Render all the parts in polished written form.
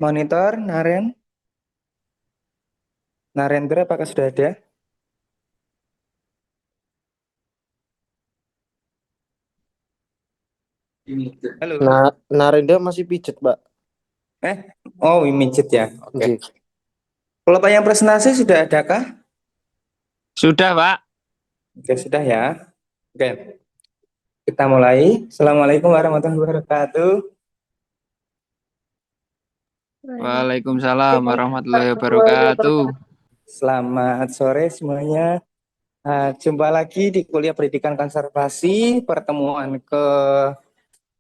Monitor, Narendra, apakah sudah ada? Halo. Nah, Narendra masih pijet, Mbak. Eh, oh, Imijit ya. Oke. Nggih. Kalau Pak yang presentasi sudah adakah? Sudah, Pak. Oke, sudah ya. Oke, kita mulai. Assalamualaikum warahmatullahi wabarakatuh. Waalaikumsalam warahmatullahi wabarakatuh. Selamat sore semuanya. Jumpa lagi di kuliah pendidikan konservasi pertemuan ke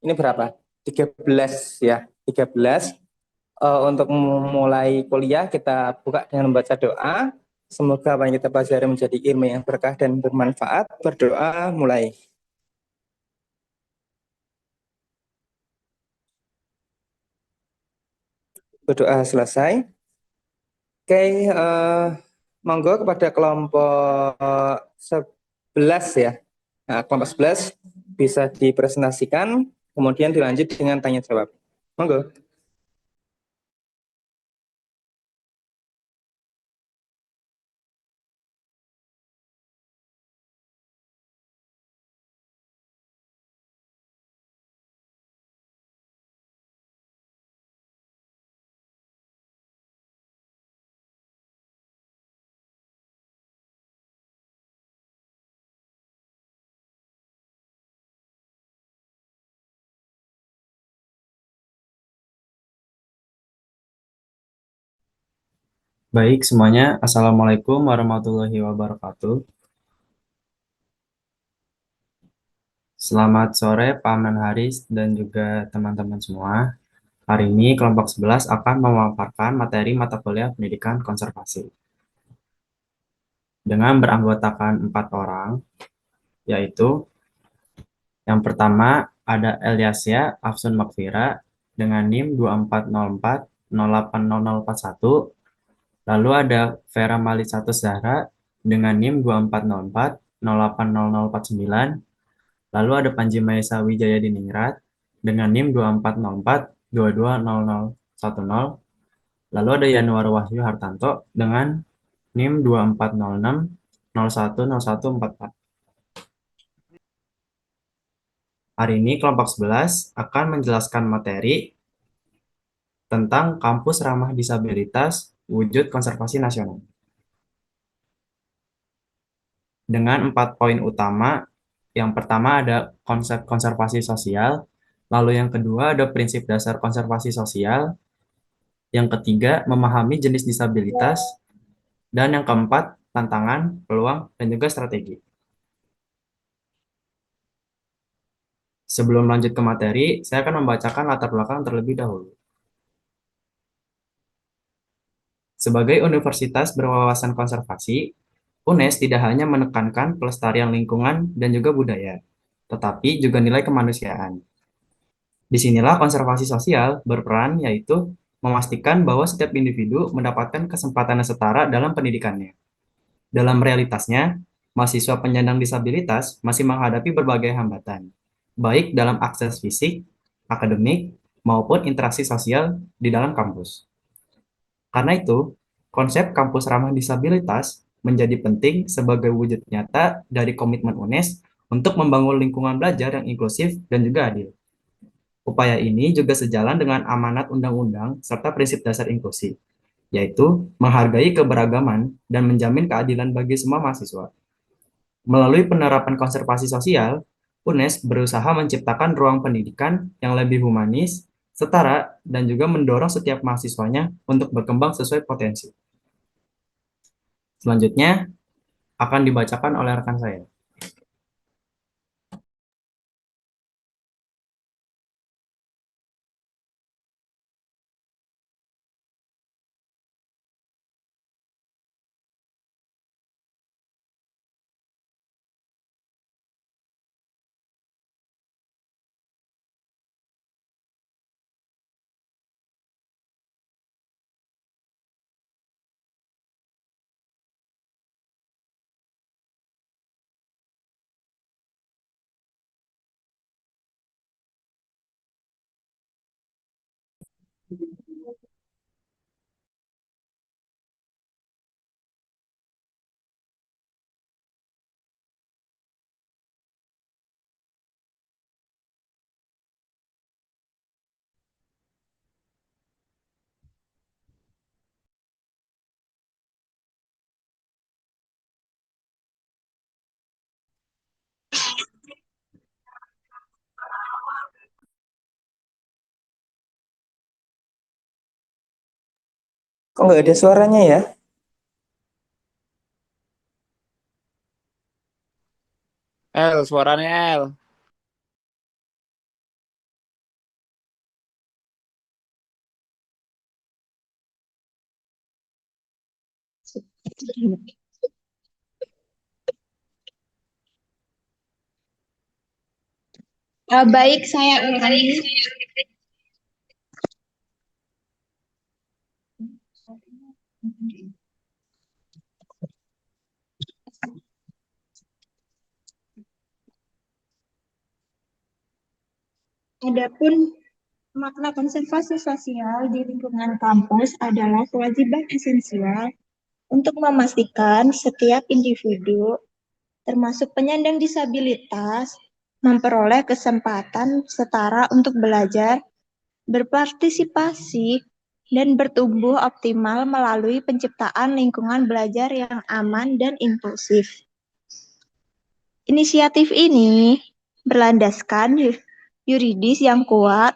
ini berapa? 13 ya, 13. Untuk memulai kuliah kita buka dengan membaca doa. Semoga apa yang kita pelajari menjadi ilmu yang berkah dan bermanfaat. Berdoa mulai. Berdoa selesai. Oke, monggo kepada kelompok 11 ya. Nah, kelompok 11 bisa dipresentasikan, kemudian dilanjut dengan tanya jawab. Monggo. Baik semuanya, Assalamualaikum warahmatullahi wabarakatuh. Selamat sore Pak Menharis dan juga teman-teman semua. Hari ini kelompok 11 akan memaparkan materi mata kuliah pendidikan konservasi. Dengan beranggotakan 4 orang, yaitu yang pertama ada Elyasya Afsun Makfira dengan NIM 2404080041. Lalu ada Vera Malisatus Zahra dengan NIM 2404080049. Lalu ada Panji Maesa Wijaya Diningrat dengan NIM 2404220010. Lalu ada Yanuar Wahyu Hartanto dengan NIM 2406010144. Hari ini kelompok 11 akan menjelaskan materi tentang kampus ramah disabilitas wujud konservasi nasional. Dengan 4 poin utama, yang pertama ada konsep konservasi sosial, lalu yang kedua ada prinsip dasar konservasi sosial, yang ketiga memahami jenis disabilitas, dan yang keempat tantangan, peluang, dan juga strategi. Sebelum lanjut ke materi, saya akan membacakan latar belakang terlebih dahulu. Sebagai universitas berwawasan konservasi, UNES tidak hanya menekankan pelestarian lingkungan dan juga budaya, tetapi juga nilai kemanusiaan. Disinilah konservasi sosial berperan, yaitu memastikan bahwa setiap individu mendapatkan kesempatan yang setara dalam pendidikannya. Dalam realitasnya, mahasiswa penyandang disabilitas masih menghadapi berbagai hambatan, baik dalam akses fisik, akademik, maupun interaksi sosial di dalam kampus. Karena itu, konsep kampus ramah disabilitas menjadi penting sebagai wujud nyata dari komitmen UNES untuk membangun lingkungan belajar yang inklusif dan juga adil. Upaya ini juga sejalan dengan amanat undang-undang serta prinsip dasar inklusi, yaitu menghargai keberagaman dan menjamin keadilan bagi semua mahasiswa. Melalui penerapan konservasi sosial, UNES berusaha menciptakan ruang pendidikan yang lebih humanis, setara, dan juga mendorong setiap mahasiswanya untuk berkembang sesuai potensi. Selanjutnya akan dibacakan oleh rekan saya. Kok nggak ada suaranya ya? Suaranya El. Baik, saya ulangi. Adapun makna konservasi sosial di lingkungan kampus adalah kewajiban esensial untuk memastikan setiap individu, termasuk penyandang disabilitas, memperoleh kesempatan setara untuk belajar, berpartisipasi, dan bertumbuh optimal melalui penciptaan lingkungan belajar yang aman dan inklusif. Inisiatif ini berlandaskan yuridis yang kuat,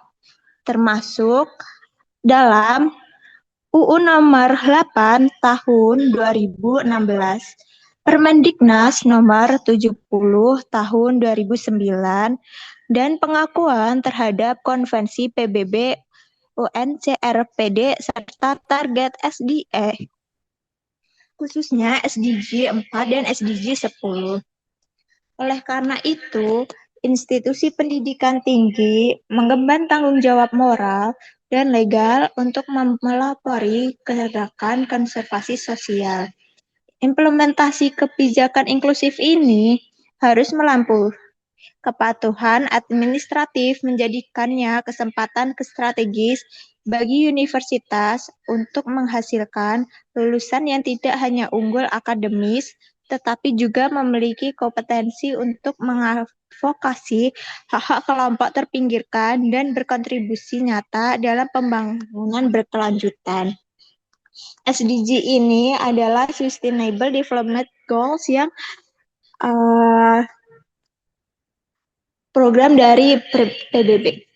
termasuk dalam UU Nomor 8 Tahun 2016, Permendiknas Nomor 70 Tahun 2009, dan pengakuan terhadap Konvensi PBB UNCRPD serta target SDE, khususnya SDG 4 dan SDG 10. Oleh karena itu, institusi pendidikan tinggi mengemban tanggung jawab moral dan legal untuk melapori gerakan konservasi sosial. Implementasi kebijakan inklusif ini harus melampaui kepatuhan administratif, menjadikannya kesempatan strategis bagi universitas untuk menghasilkan lulusan yang tidak hanya unggul akademis, tetapi juga memiliki kompetensi untuk mengadvokasi hak-hak kelompok terpinggirkan dan berkontribusi nyata dalam pembangunan berkelanjutan. SDG ini adalah Sustainable Development Goals yang program dari PBB.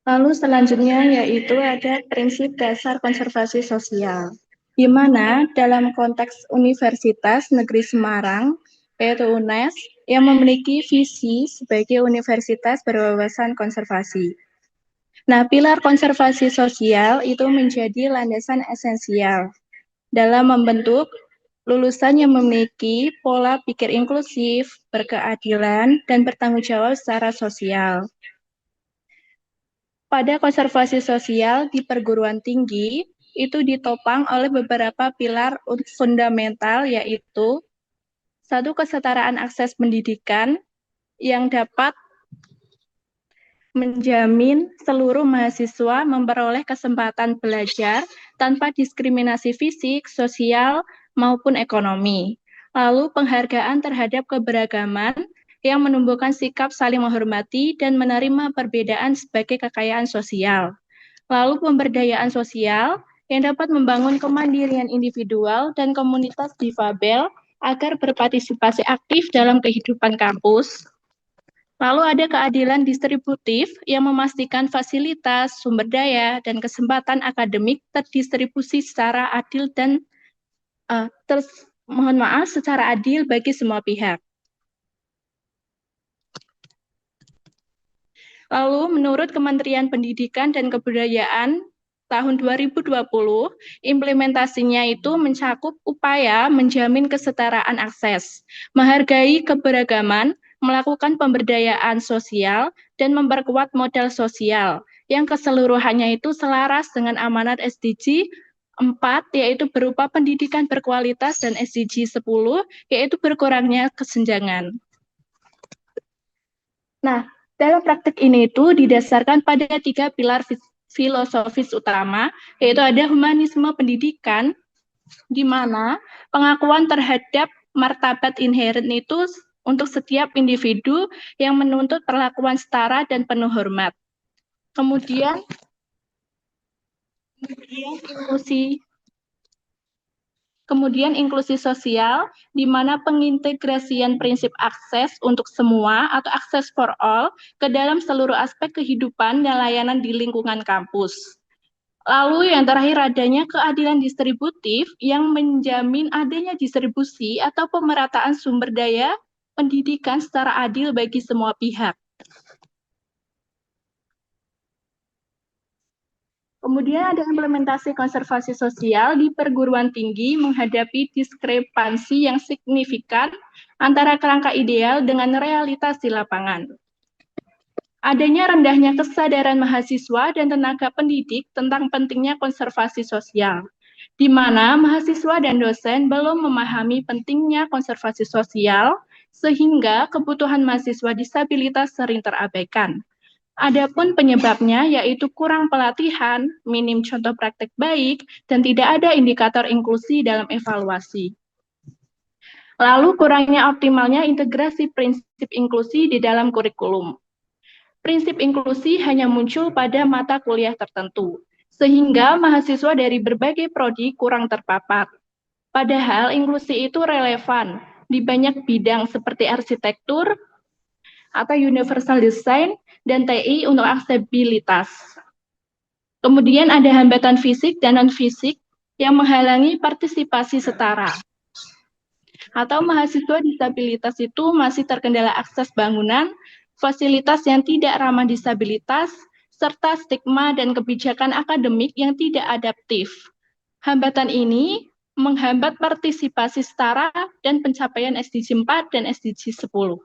Lalu selanjutnya yaitu ada prinsip dasar konservasi sosial, di mana dalam konteks Universitas Negeri Semarang, yaitu UNES, yang memiliki visi sebagai universitas berwawasan konservasi. Nah, pilar konservasi sosial itu menjadi landasan esensial dalam membentuk lulusan yang memiliki pola pikir inklusif, berkeadilan, dan bertanggung jawab secara sosial. Pada konservasi sosial di perguruan tinggi, itu ditopang oleh beberapa pilar fundamental, yaitu satu, kesetaraan akses pendidikan yang dapat menjamin seluruh mahasiswa memperoleh kesempatan belajar tanpa diskriminasi fisik, sosial, maupun ekonomi. Lalu penghargaan terhadap keberagaman yang menumbuhkan sikap saling menghormati dan menerima perbedaan sebagai kekayaan sosial. Lalu pemberdayaan sosial yang dapat membangun kemandirian individual dan komunitas difabel agar berpartisipasi aktif dalam kehidupan kampus. Lalu ada keadilan distributif yang memastikan fasilitas, sumber daya, dan kesempatan akademik terdistribusi secara adil dan secara adil bagi semua pihak. Lalu menurut Kementerian Pendidikan dan Kebudayaan tahun 2020, implementasinya itu mencakup upaya menjamin kesetaraan akses, menghargai keberagaman, melakukan pemberdayaan sosial, dan memperkuat modal sosial, yang keseluruhannya itu selaras dengan amanat SDG 4, yaitu berupa pendidikan berkualitas, dan SDG 10, yaitu berkurangnya kesenjangan. Nah, dalam praktik ini itu didasarkan pada 3 pilar filosofis utama, yaitu ada humanisme pendidikan, di mana pengakuan terhadap martabat inherent itu untuk setiap individu yang menuntut perlakuan setara dan penuh hormat. Kemudian inklusi sosial, di mana pengintegrasian prinsip akses untuk semua atau akses for all ke dalam seluruh aspek kehidupan dan layanan di lingkungan kampus. Lalu yang terakhir adanya keadilan distributif yang menjamin adanya distribusi atau pemerataan sumber daya pendidikan secara adil bagi semua pihak. Kemudian ada implementasi konservasi sosial di perguruan tinggi menghadapi diskrepansi yang signifikan antara kerangka ideal dengan realitas di lapangan. Adanya rendahnya kesadaran mahasiswa dan tenaga pendidik tentang pentingnya konservasi sosial, di mana mahasiswa dan dosen belum memahami pentingnya konservasi sosial, sehingga kebutuhan mahasiswa disabilitas sering terabaikan. Adapun penyebabnya yaitu kurang pelatihan, minim contoh praktek baik, dan tidak ada indikator inklusi dalam evaluasi. Lalu kurangnya optimalnya integrasi prinsip inklusi di dalam kurikulum. Prinsip inklusi hanya muncul pada mata kuliah tertentu, sehingga mahasiswa dari berbagai prodi kurang terpapar. Padahal inklusi itu relevan di banyak bidang seperti arsitektur atau universal design dan TI untuk aksesibilitas. Kemudian ada hambatan fisik dan non-fisik yang menghalangi partisipasi setara. Atau mahasiswa disabilitas itu masih terkendala akses bangunan, fasilitas yang tidak ramah disabilitas, serta stigma dan kebijakan akademik yang tidak adaptif. Hambatan ini menghambat partisipasi setara dan pencapaian SDG 4 dan SDG 10.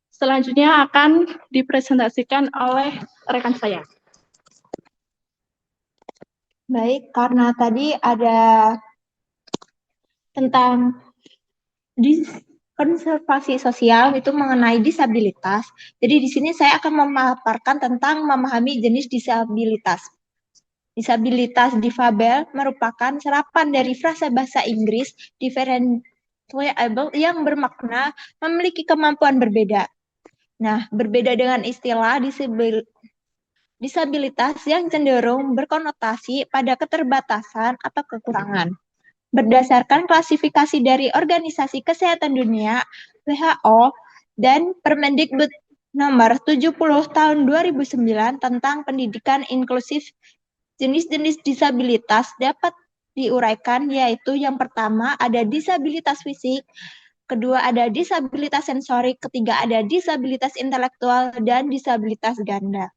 Selanjutnya akan dipresentasikan oleh rekan saya. Baik, karena tadi ada tentang konservasi sosial itu mengenai disabilitas. Jadi di sini saya akan memaparkan tentang memahami jenis disabilitas. Disabilitas difabel merupakan serapan dari frasa bahasa Inggris differently able yang bermakna memiliki kemampuan berbeda. Nah, berbeda dengan istilah disabilitas yang cenderung berkonotasi pada keterbatasan atau kekurangan. Berdasarkan klasifikasi dari Organisasi Kesehatan Dunia (WHO) dan Permendikbud nomor 70 tahun 2009 tentang pendidikan inklusif, jenis-jenis disabilitas dapat diuraikan, yaitu yang pertama ada disabilitas fisik, kedua ada disabilitas sensorik, ketiga ada disabilitas intelektual, dan disabilitas ganda.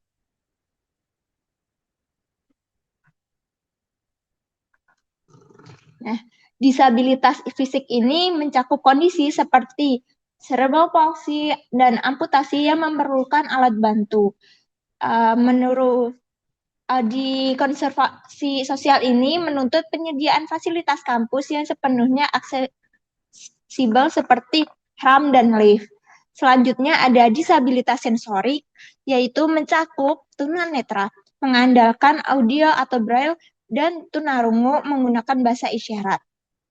Nah, disabilitas fisik ini mencakup kondisi seperti cerebral palsy dan amputasi yang memerlukan alat bantu. Menurut di konservasi sosial ini menuntut penyediaan fasilitas kampus yang sepenuhnya aksesibel seperti RAM dan lift. Selanjutnya ada disabilitas sensorik, yaitu mencakup tunanetra, mengandalkan audio atau braille, dan tunarungu menggunakan bahasa isyarat.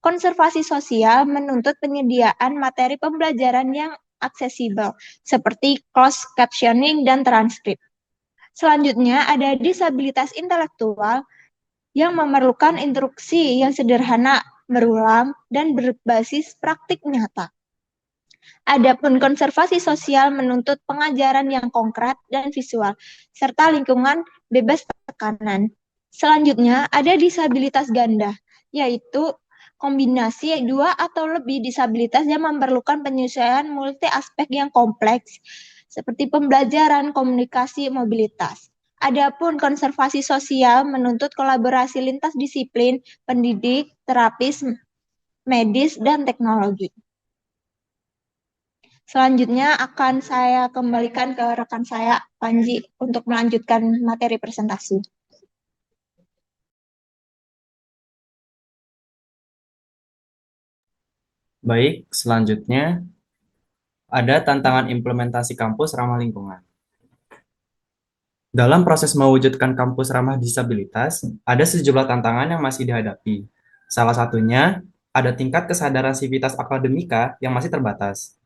Konservasi sosial menuntut penyediaan materi pembelajaran yang aksesibel, seperti closed captioning dan transkrip. Selanjutnya ada disabilitas intelektual yang memerlukan instruksi yang sederhana, berulang, dan berbasis praktik nyata. Adapun konservasi sosial menuntut pengajaran yang konkret dan visual, serta lingkungan bebas tekanan. Selanjutnya ada disabilitas ganda, yaitu kombinasi dua atau lebih disabilitas yang memerlukan penyesuaian multi aspek yang kompleks, seperti pembelajaran, komunikasi, mobilitas. Adapun konservasi sosial menuntut kolaborasi lintas disiplin, pendidik, terapis, medis, dan teknologi. Selanjutnya akan saya kembalikan ke rekan saya, Panji, untuk melanjutkan materi presentasi. Baik, selanjutnya ada tantangan implementasi kampus ramah lingkungan. Dalam proses mewujudkan kampus ramah disabilitas, ada sejumlah tantangan yang masih dihadapi. Salah satunya, ada tingkat kesadaran sivitas akademika yang masih terbatas.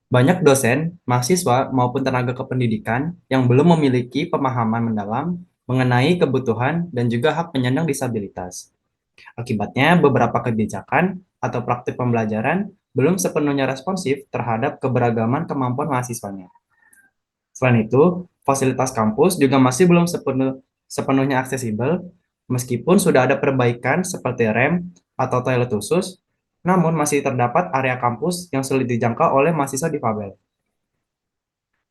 Banyak dosen, mahasiswa, maupun tenaga kependidikan yang belum memiliki pemahaman mendalam mengenai kebutuhan dan juga hak penyandang disabilitas. Akibatnya, beberapa kebijakan atau praktik pembelajaran belum sepenuhnya responsif terhadap keberagaman kemampuan mahasiswanya. Selain itu, fasilitas kampus juga masih belum sepenuhnya aksesibel, meskipun sudah ada perbaikan seperti rem atau toilet khusus, namun masih terdapat area kampus yang sulit dijangkau oleh mahasiswa difabel.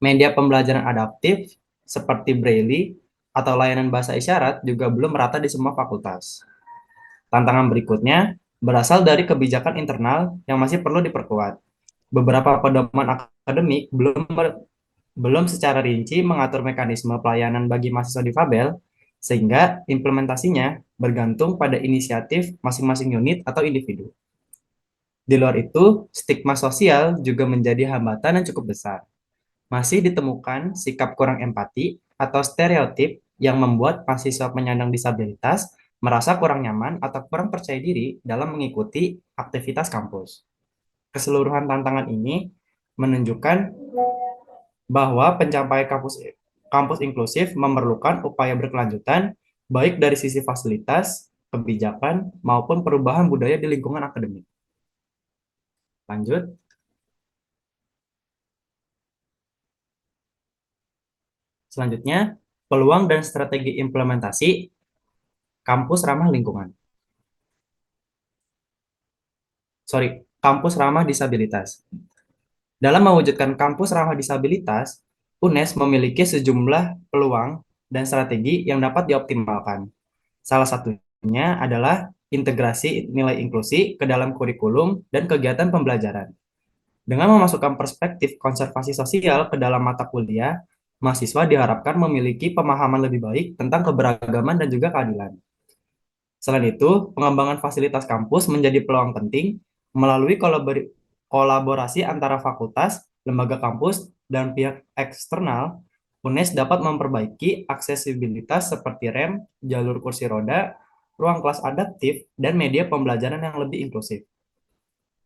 Media pembelajaran adaptif seperti Braille atau layanan bahasa isyarat juga belum merata di semua fakultas. Tantangan berikutnya berasal dari kebijakan internal yang masih perlu diperkuat. Beberapa pedoman akademik belum secara rinci mengatur mekanisme pelayanan bagi mahasiswa difabel, sehingga implementasinya bergantung pada inisiatif masing-masing unit atau individu. Di luar itu, stigma sosial juga menjadi hambatan yang cukup besar. Masih ditemukan sikap kurang empati atau stereotip yang membuat mahasiswa penyandang disabilitas merasa kurang nyaman atau kurang percaya diri dalam mengikuti aktivitas kampus. Keseluruhan tantangan ini menunjukkan bahwa pencapaian kampus inklusif memerlukan upaya berkelanjutan baik dari sisi fasilitas, kebijakan, maupun perubahan budaya di lingkungan akademik. Lanjut. Selanjutnya, peluang dan strategi implementasi kampus ramah lingkungan. Kampus ramah disabilitas. Dalam mewujudkan kampus ramah disabilitas, UNES memiliki sejumlah peluang dan strategi yang dapat dioptimalkan. Salah satunya adalah integrasi nilai inklusi ke dalam kurikulum dan kegiatan pembelajaran. Dengan memasukkan perspektif konservasi sosial ke dalam mata kuliah, mahasiswa diharapkan memiliki pemahaman lebih baik tentang keberagaman dan juga keadilan. Selain itu, pengembangan fasilitas kampus menjadi peluang penting melalui kolaborasi antara fakultas, lembaga kampus, dan pihak eksternal. UNES dapat memperbaiki aksesibilitas seperti rem, jalur kursi roda, ruang kelas adaptif, dan media pembelajaran yang lebih inklusif.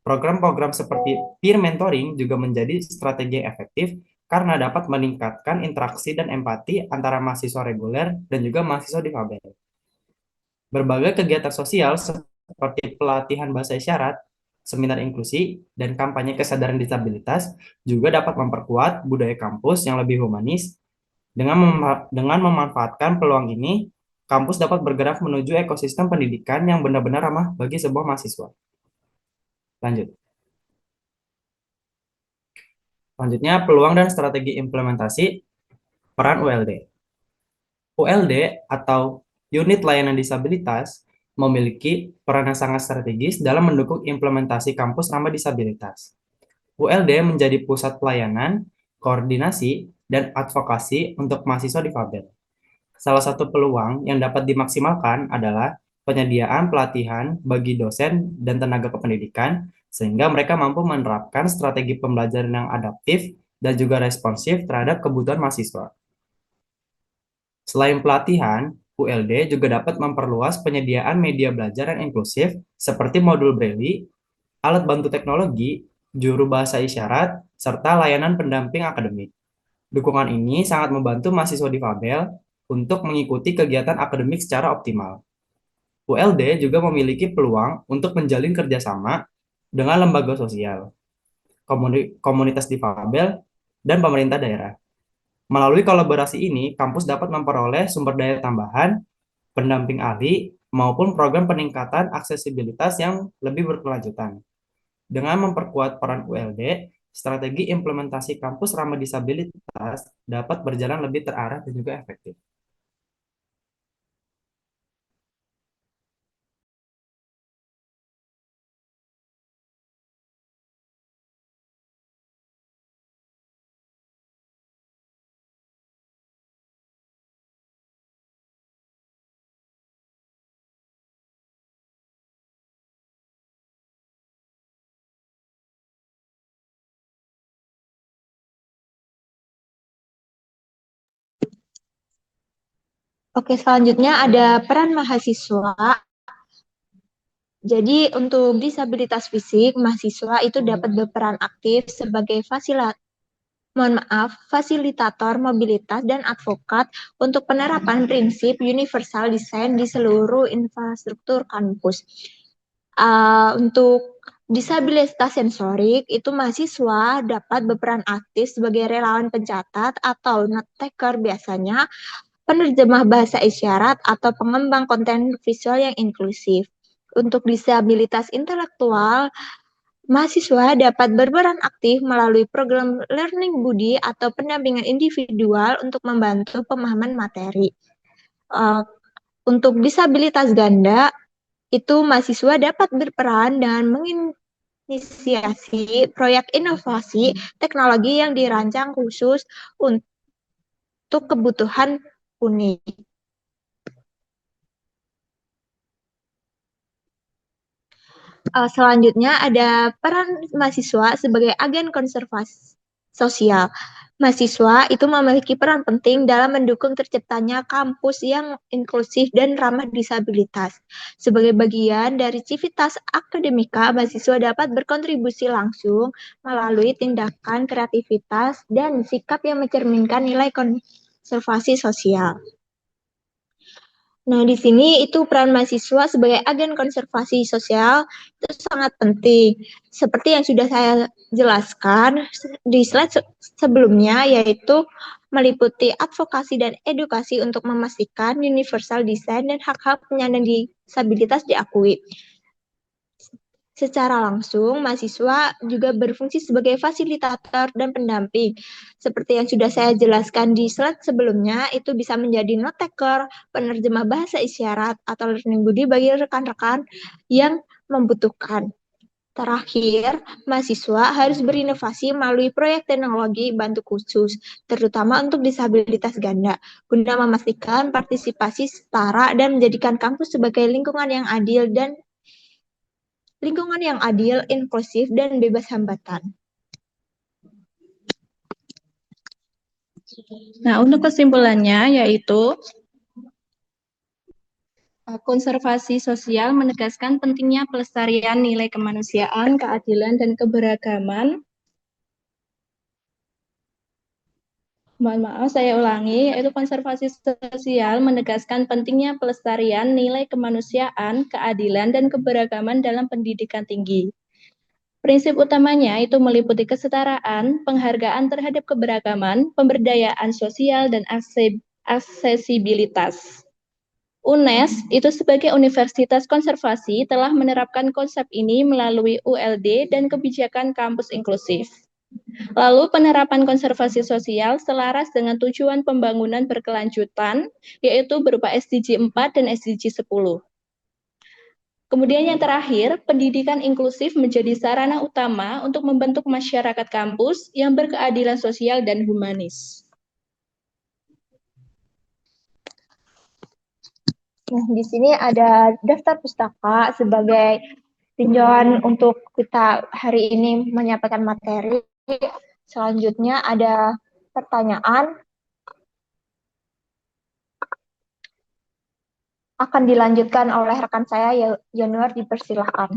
Program-program seperti peer mentoring juga menjadi strategi yang efektif karena dapat meningkatkan interaksi dan empati antara mahasiswa reguler dan juga mahasiswa difabel. Berbagai kegiatan sosial seperti pelatihan bahasa isyarat, seminar inklusi, dan kampanye kesadaran disabilitas juga dapat memperkuat budaya kampus yang lebih humanis. Dengan memanfaatkan peluang ini, kampus dapat bergerak menuju ekosistem pendidikan yang benar-benar ramah bagi sebuah mahasiswa. Lanjut. Selanjutnya, peluang dan strategi implementasi peran ULD. ULD atau Unit Layanan Disabilitas memiliki peran yang sangat strategis dalam mendukung implementasi kampus ramah disabilitas. ULD menjadi pusat pelayanan, koordinasi, dan advokasi untuk mahasiswa difabel. Salah satu peluang yang dapat dimaksimalkan adalah penyediaan pelatihan bagi dosen dan tenaga kependidikan, sehingga mereka mampu menerapkan strategi pembelajaran yang adaptif dan juga responsif terhadap kebutuhan mahasiswa. Selain pelatihan, ULD juga dapat memperluas penyediaan media belajar yang inklusif seperti modul Braille, alat bantu teknologi, juru bahasa isyarat, serta layanan pendamping akademik. Dukungan ini sangat membantu mahasiswa difabel untuk mengikuti kegiatan akademik secara optimal. ULD juga memiliki peluang untuk menjalin kerjasama dengan lembaga sosial, komunitas difabel, dan pemerintah daerah. Melalui kolaborasi ini, kampus dapat memperoleh sumber daya tambahan, pendamping ahli, maupun program peningkatan aksesibilitas yang lebih berkelanjutan. Dengan memperkuat peran ULD, strategi implementasi kampus ramah disabilitas dapat berjalan lebih terarah dan juga efektif. Oke, selanjutnya ada peran mahasiswa Jadi untuk disabilitas fisik, mahasiswa itu dapat berperan aktif sebagai fasilitator mobilitas dan advokat untuk penerapan prinsip universal design di seluruh infrastruktur kampus. Untuk disabilitas sensorik, itu mahasiswa dapat berperan aktif sebagai relawan pencatat atau note taker biasanya, penerjemah bahasa isyarat, atau pengembang konten visual yang inklusif. Untuk disabilitas intelektual, mahasiswa dapat berperan aktif melalui program Learning Budi atau pendampingan individual untuk membantu pemahaman materi. Untuk disabilitas ganda, itu mahasiswa dapat berperan dan menginisiasi proyek inovasi teknologi yang dirancang khusus untuk kebutuhan unik. Selanjutnya ada peran mahasiswa sebagai agen konservasi sosial. Mahasiswa itu memiliki peran penting dalam mendukung terciptanya kampus yang inklusif dan ramah disabilitas. Sebagai bagian dari civitas akademika, mahasiswa dapat berkontribusi langsung melalui tindakan kreativitas dan sikap yang mencerminkan nilai konservasi sosial. Nah, di sini itu peran mahasiswa sebagai agen konservasi sosial itu sangat penting. Seperti yang sudah saya jelaskan di slide sebelumnya, yaitu meliputi advokasi dan edukasi untuk memastikan universal design dan hak-hak penyandang disabilitas diakui. Secara langsung, mahasiswa juga berfungsi sebagai fasilitator dan pendamping. Seperti yang sudah saya jelaskan di slide sebelumnya, itu bisa menjadi note taker, penerjemah bahasa isyarat, atau learning budi bagi rekan-rekan yang membutuhkan. Terakhir, mahasiswa harus berinovasi melalui proyek teknologi bantu khusus, terutama untuk disabilitas ganda, guna memastikan partisipasi setara dan menjadikan kampus sebagai lingkungan yang adil, inklusif, dan bebas hambatan. Nah, untuk kesimpulannya yaitu konservasi sosial menegaskan pentingnya pelestarian nilai kemanusiaan, keadilan, dan keberagaman. Mohon maaf, saya ulangi, yaitu konservasi sosial menegaskan pentingnya pelestarian nilai kemanusiaan, keadilan, dan keberagaman dalam pendidikan tinggi. Prinsip utamanya itu meliputi kesetaraan, penghargaan terhadap keberagaman, pemberdayaan sosial, dan aksesibilitas. UNES itu sebagai Universitas Konservasi telah menerapkan konsep ini melalui ULD dan kebijakan kampus inklusif. Lalu penerapan konservasi sosial selaras dengan tujuan pembangunan berkelanjutan, yaitu berupa SDG 4 dan SDG 10. Kemudian yang terakhir, pendidikan inklusif menjadi sarana utama untuk membentuk masyarakat kampus yang berkeadilan sosial dan humanis. Nah, di sini ada daftar pustaka sebagai tinjauan untuk kita hari ini menyampaikan materi. Selanjutnya ada pertanyaan. Akan dilanjutkan oleh rekan saya, Yanuar, dipersilahkan.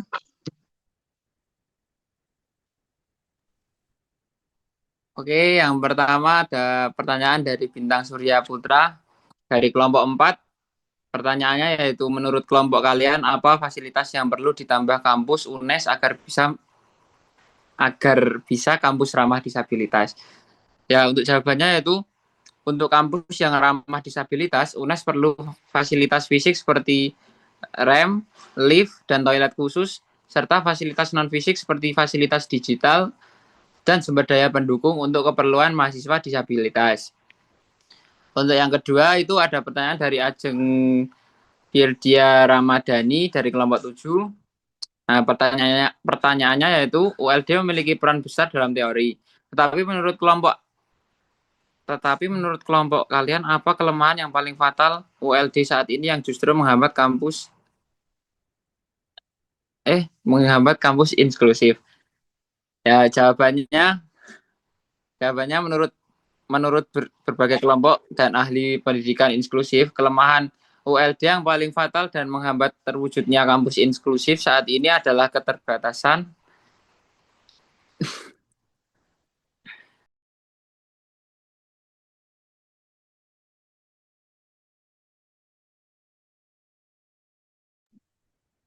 Oke, yang pertama ada pertanyaan dari Bintang Surya Putra dari kelompok 4. Pertanyaannya yaitu, menurut kelompok kalian apa fasilitas yang perlu ditambah kampus UNES agar bisa kampus ramah disabilitas? Ya, untuk jawabannya yaitu untuk kampus yang ramah disabilitas, UNES perlu fasilitas fisik seperti rem, lift, dan toilet khusus, serta fasilitas non-fisik seperti fasilitas digital dan sumber daya pendukung untuk keperluan mahasiswa disabilitas. Untuk yang kedua itu ada pertanyaan dari Ajeng Firdia Ramadhani dari kelompok 7. Nah, pertanyaannya yaitu ULD memiliki peran besar dalam teori. Tetapi menurut kelompok kalian apa kelemahan yang paling fatal ULD saat ini yang justru menghambat kampus inklusif? Ya, jawabannya menurut berbagai kelompok dan ahli pendidikan inklusif, kelemahan ULD yang paling fatal dan menghambat terwujudnya kampus inklusif saat ini adalah keterbatasan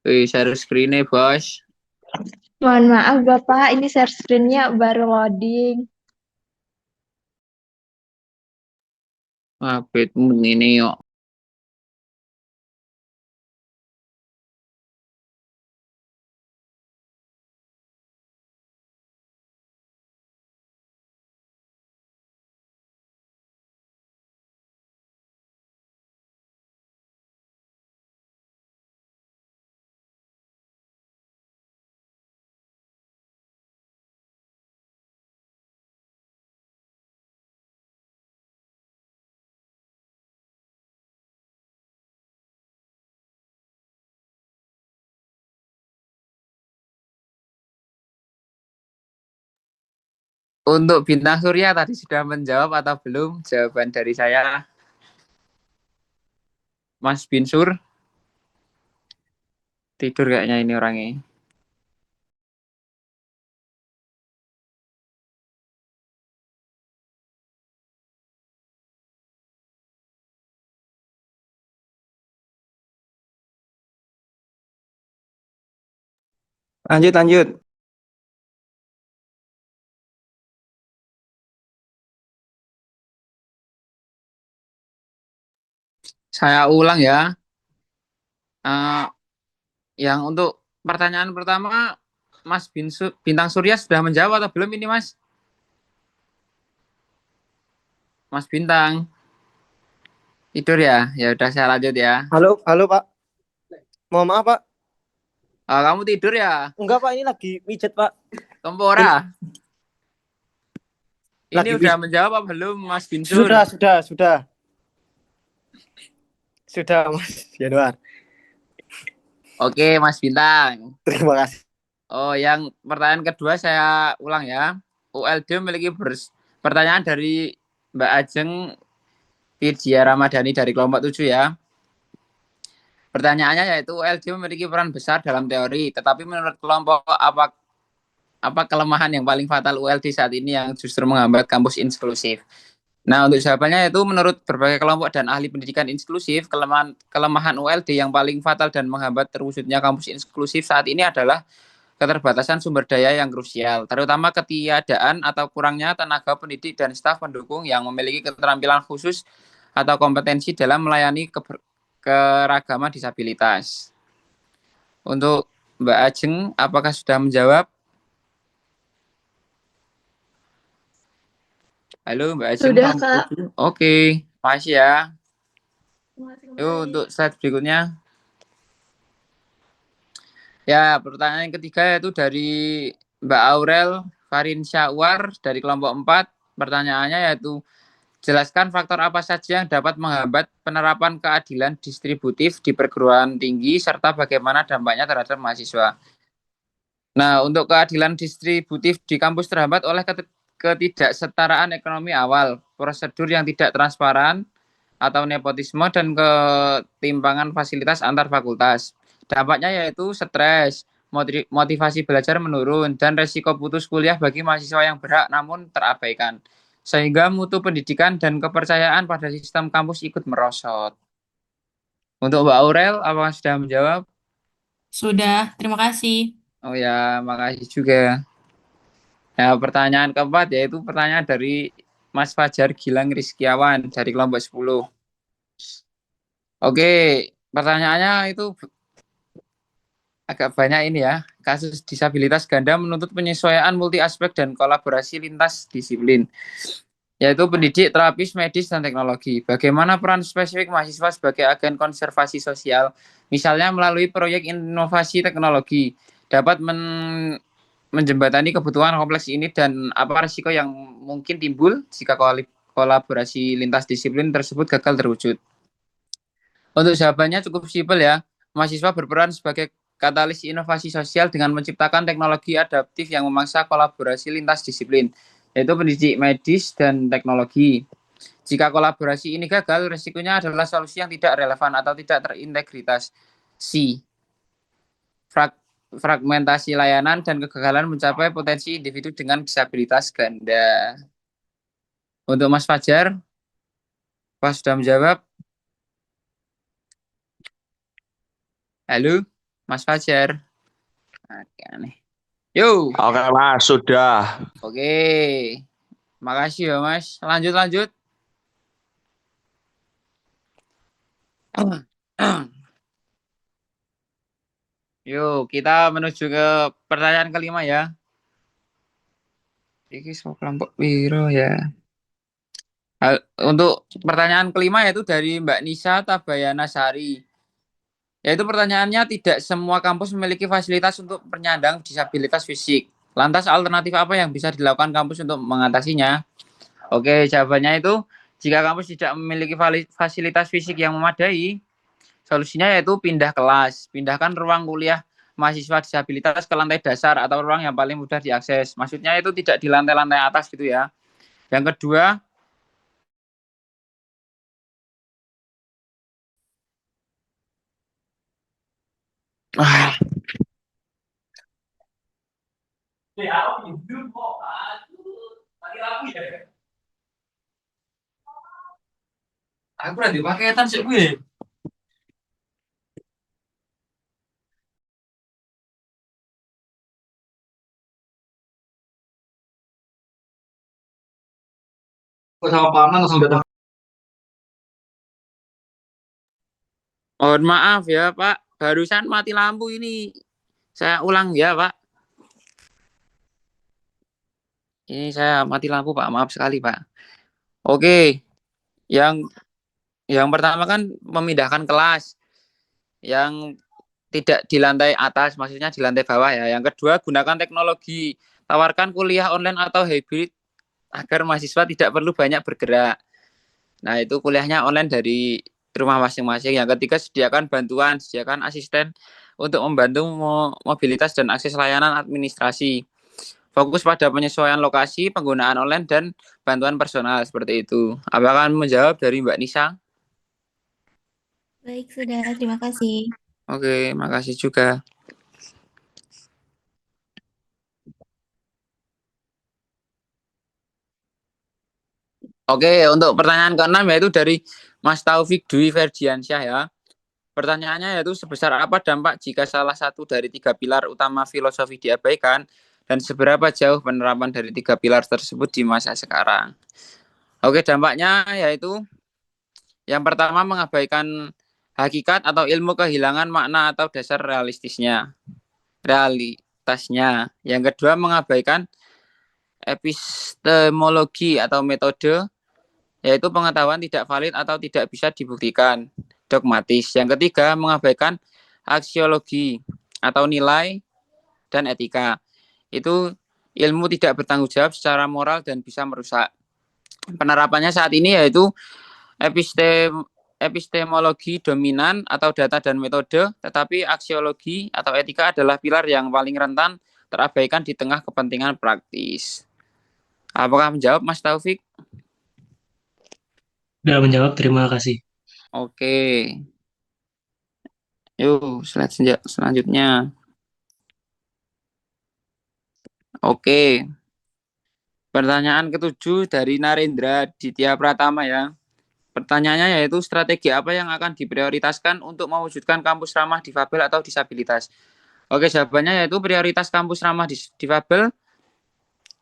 share screen-nya, Bos. Mohon maaf Bapak, ini share screen-nya baru loading. Update-mu ini yuk. Untuk bintang surya tadi sudah menjawab atau belum? Jawaban dari saya, Mas Binsur. Tidur kayaknya ini orangnya. Lanjut. Saya ulang ya. Yang untuk pertanyaan pertama, Mas Bintang Surya sudah menjawab atau belum ini, Mas? Mas Bintang. Tidur ya? Ya udah saya lanjut ya. Halo Pak. Mohon maaf Pak. Kamu tidur ya? Enggak Pak, ini lagi mijet Pak. Kempora. Ini Lagi udah menjawab apa belum, Mas Binsur? Sudah. Sudah Mas Januar. Oke, Mas Bintang. Terima kasih. Oh, yang pertanyaan kedua saya ulang ya. ULD memiliki pertanyaan dari Mbak Ajeng Widya Ramadhani dari kelompok 7 ya. Pertanyaannya yaitu ULD memiliki peran besar dalam teori, tetapi menurut kelompok apa kelemahan yang paling fatal ULD saat ini yang justru menghambat kampus inklusif? Nah, untuk jawabannya yaitu menurut berbagai kelompok dan ahli pendidikan inklusif, kelemahan ULD yang paling fatal dan menghambat terwujudnya kampus inklusif saat ini adalah keterbatasan sumber daya yang krusial, terutama ketiadaan atau kurangnya tenaga pendidik dan staf pendukung yang memiliki keterampilan khusus atau kompetensi dalam melayani keragaman disabilitas. Untuk Mbak Ajeng, apakah sudah menjawab? Halo Mbak Ajeng. Sudah, Kak. Oke, makasih ya. Yuk untuk slide berikutnya. Ya, pertanyaan yang ketiga yaitu dari Mbak Aurel Farin Syawar dari kelompok 4. Pertanyaannya yaitu, jelaskan faktor apa saja yang dapat menghambat penerapan keadilan distributif di perguruan tinggi serta bagaimana dampaknya terhadap mahasiswa. Nah, untuk keadilan distributif di kampus terhambat oleh ketidaksetaraan ekonomi awal, prosedur yang tidak transparan atau nepotisme dan ketimpangan fasilitas antar fakultas. Dampaknya yaitu stres, motivasi belajar menurun, dan resiko putus kuliah bagi mahasiswa yang berhak namun terabaikan. Sehingga mutu pendidikan dan kepercayaan pada sistem kampus ikut merosot. Untuk Mbak Aurel, apakah sudah menjawab? Sudah, terima kasih. Oh ya, makasih juga. Nah, pertanyaan keempat yaitu pertanyaan dari Mas Fajar Gilang Rizkiawan dari kelompok 10. Oke, pertanyaannya itu agak banyak ini ya. Kasus disabilitas ganda menuntut penyesuaian multi aspek dan kolaborasi lintas disiplin, yaitu pendidik, terapis, medis, dan teknologi. Bagaimana peran spesifik mahasiswa sebagai agen konservasi sosial, misalnya melalui proyek inovasi teknologi, dapat menjembatani kebutuhan kompleks ini dan apa risiko yang mungkin timbul jika kolaborasi lintas disiplin tersebut gagal terwujud. Untuk jawabannya cukup simpel ya. Mahasiswa berperan sebagai katalis inovasi sosial dengan menciptakan teknologi adaptif yang memaksa kolaborasi lintas disiplin, yaitu pendidik, medis, dan teknologi. Jika kolaborasi ini gagal, resikonya adalah solusi yang tidak relevan atau tidak terintegritas. C. Fragmentasi layanan dan kegagalan mencapai potensi individu dengan disabilitas ganda. Untuk Mas Fajar, Pak sudah menjawab? Halo, Mas Fajar. Oke, aneh. Yo. Oke Mas, sudah. Oke. Makasih ya Mas. Lanjut. Yuk, kita menuju ke pertanyaan kelima ya. Ini semua kelompok Wiro ya. Untuk pertanyaan kelima yaitu dari Mbak Nisa Tabayana Sari. Yaitu pertanyaannya, tidak semua kampus memiliki fasilitas untuk penyandang disabilitas fisik. Lantas alternatif apa yang bisa dilakukan kampus untuk mengatasinya? Oke, jawabannya itu jika kampus tidak memiliki fasilitas fisik yang memadai, solusinya yaitu pindah kelas, pindahkan ruang kuliah mahasiswa disabilitas ke lantai dasar atau ruang yang paling mudah diakses. Maksudnya itu tidak di lantai-lantai atas gitu ya. Yang kedua, aku nanti paketan sih gue. Sama paman langsung datang. Mohon maaf ya Pak, barusan mati lampu ini. Saya ulang ya Pak. Ini saya mati lampu Pak, maaf sekali Pak. Oke, yang pertama kan memindahkan kelas. Yang tidak di lantai atas, maksudnya di lantai bawah ya. Yang kedua, gunakan teknologi. Tawarkan kuliah online atau hybrid agar mahasiswa tidak perlu banyak bergerak. Nah, itu kuliahnya online dari rumah masing-masing. Yang ketiga, sediakan bantuan, sediakan asisten untuk membantu mobilitas dan akses layanan administrasi. Fokus pada penyesuaian lokasi, penggunaan online, dan bantuan personal seperti itu. Apakah menjawab dari Mbak Nisa? Baik, sudah. Terima kasih. Oke, makasih juga. Oke, untuk pertanyaan ke-6 yaitu dari Mas Taufik Dwi Ferdiansyah ya. Pertanyaannya yaitu sebesar apa dampak jika salah satu dari 3 pilar utama filosofi diabaikan dan seberapa jauh penerapan dari 3 pilar tersebut di masa sekarang. Oke, dampaknya yaitu yang pertama mengabaikan hakikat atau ilmu kehilangan makna atau dasar realitasnya. Yang kedua mengabaikan epistemologi atau metode, yaitu pengetahuan tidak valid atau tidak bisa dibuktikan, dogmatis. Yang ketiga, mengabaikan aksiologi atau nilai dan etika. Itu ilmu tidak bertanggung jawab secara moral dan bisa merusak. Penerapannya saat ini yaitu epistemologi dominan atau data dan metode, tetapi aksiologi atau etika adalah pilar yang paling rentan terabaikan di tengah kepentingan praktis. Apakah menjawab Mas Taufik? Sudah menjawab, terima kasih. Oke. Yuk, slide selanjutnya. Oke. Pertanyaan ke-7 dari Narendra Ditya Pratama ya. Pertanyaannya yaitu strategi apa yang akan diprioritaskan untuk mewujudkan kampus ramah difabel atau disabilitas? Oke, jawabannya yaitu prioritas kampus ramah difabel,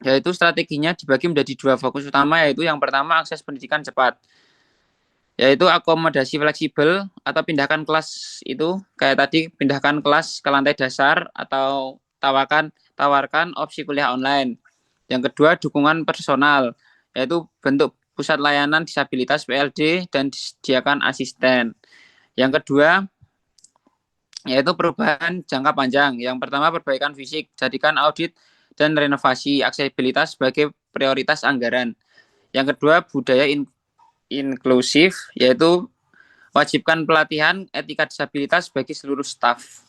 yaitu strateginya dibagi menjadi 2 fokus utama, yaitu yang pertama akses pendidikan cepat, yaitu akomodasi fleksibel atau pindahkan kelas, itu kayak tadi pindahkan kelas ke lantai dasar atau tawarkan opsi kuliah online. Yang kedua dukungan personal, yaitu bentuk pusat layanan disabilitas PLD dan disediakan asisten. Yang kedua yaitu perubahan jangka panjang. Yang pertama perbaikan fisik, jadikan audit dan renovasi aksesibilitas sebagai prioritas anggaran. Yang kedua budaya inklusif, yaitu wajibkan pelatihan etika disabilitas bagi seluruh staf.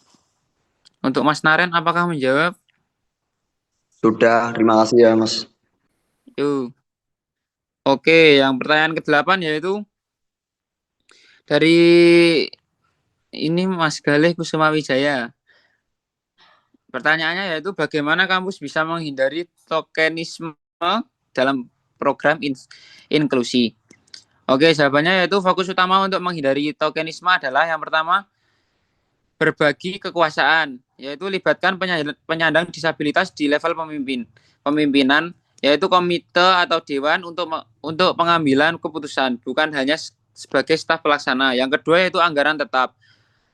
Untuk Mas Naren, apakah menjawab? Sudah, terima kasih ya Mas. Yuk. Oke, yang pertanyaan ke-8 yaitu dari ini Mas Galih Kusuma Wijaya. Pertanyaannya yaitu bagaimana kampus bisa menghindari tokenisme dalam program inklusi. Oke, jawabannya yaitu fokus utama untuk menghindari tokenisme adalah yang pertama berbagi kekuasaan, yaitu libatkan penyandang disabilitas di level pemimpinan, yaitu komite atau dewan untuk pengambilan keputusan, bukan hanya sebagai staf pelaksana. Yang kedua yaitu anggaran tetap.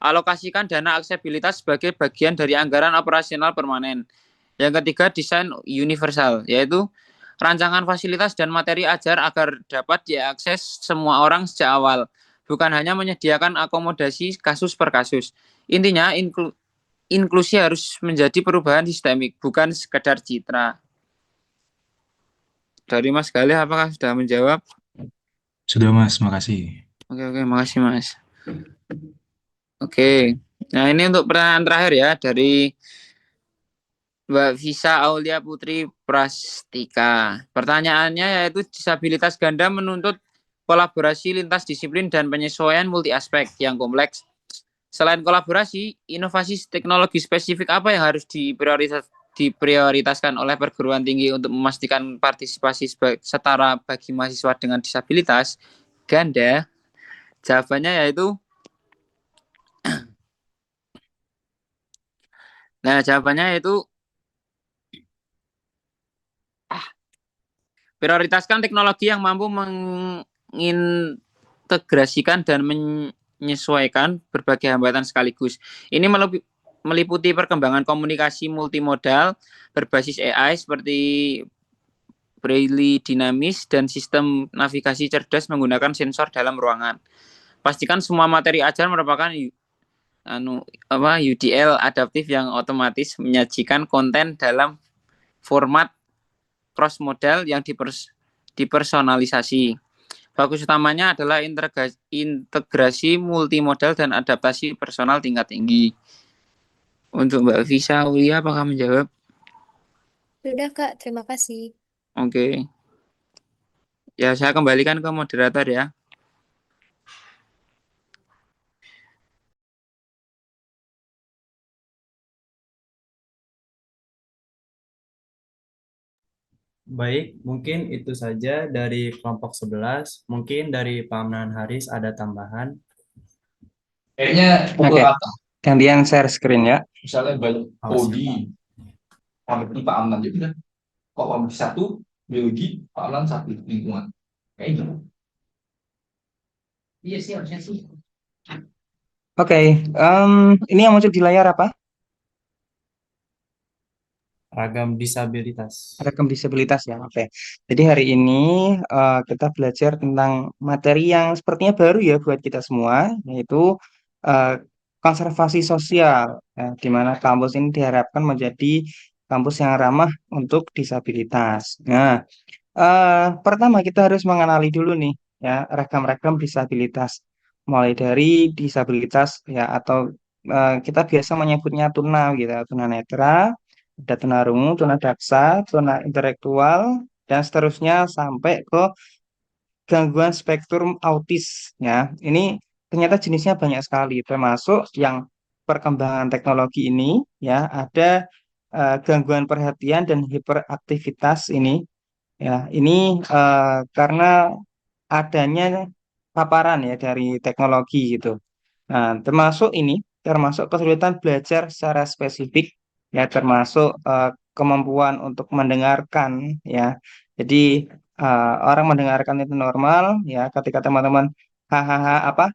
Alokasikan dana aksesibilitas sebagai bagian dari anggaran operasional permanen. Yang ketiga, desain universal, yaitu rancangan fasilitas dan materi ajar agar dapat diakses semua orang sejak awal, bukan hanya menyediakan akomodasi kasus per kasus. Intinya, inklusi harus menjadi perubahan sistemik, bukan sekedar citra. Dari Mas Galih, apakah sudah menjawab? Sudah Mas, makasih. Oke, makasih Mas. Oke, nah ini untuk pertanyaan terakhir ya dari Mbak Visa Aulia Putri Prastika. Pertanyaannya yaitu disabilitas ganda menuntut kolaborasi lintas disiplin dan penyesuaian multi aspek yang kompleks. Selain kolaborasi, inovasi teknologi spesifik apa yang harus diprioritaskan oleh perguruan tinggi untuk memastikan partisipasi setara bagi mahasiswa dengan disabilitas ganda? Jawabannya yaitu prioritaskan teknologi yang mampu mengintegrasikan dan menyesuaikan berbagai hambatan sekaligus. Ini meliputi perkembangan komunikasi multimodal berbasis AI seperti Braille dinamis dan sistem navigasi cerdas menggunakan sensor dalam ruangan. Pastikan semua materi ajar merupakan UDL adaptif yang otomatis menyajikan konten dalam format cross modal yang dipersonalisasi. Fokus utamanya adalah integrasi multimodal dan adaptasi personal tingkat tinggi. Untuk Mbak Visa Aulia, apakah menjawab? Sudah, Kak. Terima kasih. Oke. Ya, saya kembalikan ke moderator ya. Baik, mungkin itu saja dari kelompok 11. Mungkin dari Pak Amnan Haris ada tambahan. Kayaknya pukul rata. Gantian share screen ya. Misalnya banyak Odi, Pak Amnan juga. Kok Pak satu, biologi, Pak Amnan satu lingkungan. Kayak gitu. Iya sih harusnya sih. Oke, ini yang muncul di layar apa? Ragam disabilitas. Ragam disabilitas ya, oke. Jadi hari ini kita belajar tentang materi yang sepertinya baru ya buat kita semua, yaitu uh, konservasi sosial, ya, di mana kampus ini diharapkan menjadi kampus yang ramah untuk disabilitas. Nah, pertama kita harus mengenali dulu nih ya ragam-ragam disabilitas, mulai dari disabilitas ya atau kita biasa menyebutnya tuna gitu, tunanetra, ada tunarungu, tunadaksa, tuna intelektual, dan seterusnya sampai ke gangguan spektrum autis ya. Ini ternyata jenisnya banyak sekali, termasuk yang perkembangan teknologi ini ya ada gangguan perhatian dan hiperaktivitas ini ya. Ini karena adanya paparan ya dari teknologi gitu. Nah, termasuk kesulitan belajar secara spesifik ya, termasuk kemampuan untuk mendengarkan ya. Jadi orang mendengarkan itu normal ya, ketika teman-teman hahaha apa